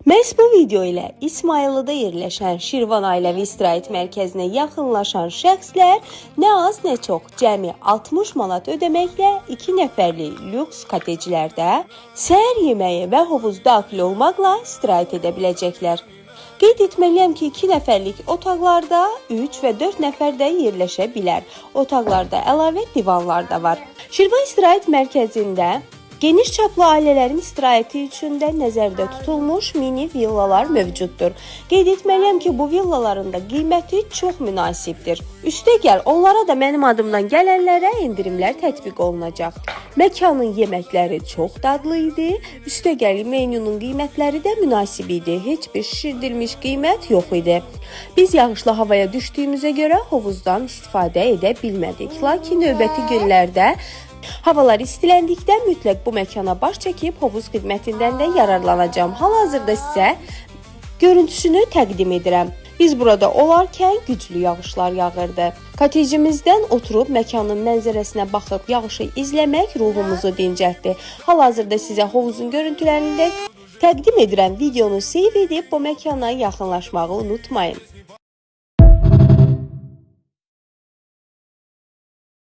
Məhz bu video ilə İsmayıllıda yerləşən Şirvan Ailəvi İstirahət Mərkəzinə yaxınlaşan şəxslər nə az nə çox cəmi 60 manat ödəməklə 2 nəfərlik lüks koteclərdə səhər yeməyi və hovuz daxil olmaqla istirahət edə biləcəklər. Qeyd etməliyəm ki, 2 nəfərlik otaqlarda 3 və 4 nəfər də yerləşə bilər. Otaqlarda əlavə divanlar da var. Şirvan İstirahət Mərkəzində geniş çaplı ailələrin istirahəti üçün də nəzərdə tutulmuş mini villalar mövcuddur. Qeyd etməliyəm ki, bu villaların da qiyməti çox münasibdir. Üstəgəl onlara da mənim adımdan gələnlərə endirimlər tətbiq olunacaq. Məkanın yeməkləri çox dadlı idi. Üstəgəl menyunun qiymətləri də münasib idi. Heç bir şişirdilmiş qiymət yox idi. Biz yağışlı havaya düşdüyümüzə görə hovuzdan istifadə edə bilmədik. Lakin növbəti günlərdə havalar istiləndikdə mütləq bu məkana baş çəkib hovuz xidmətindən də yararlanacağım. Hal-hazırda sizə görüntüsünü təqdim edirəm. Biz burada olarkən güclü yağışlar yağırdı. Kotecimizdən oturub məkanın mənzərəsinə baxıb yağışı izləmək ruhumuzu dincəltdi. Hal-hazırda sizə hovuzun görüntülərini də təqdim edirəm. Videonu seyv edib bu məkana yaxınlaşmağı unutmayın.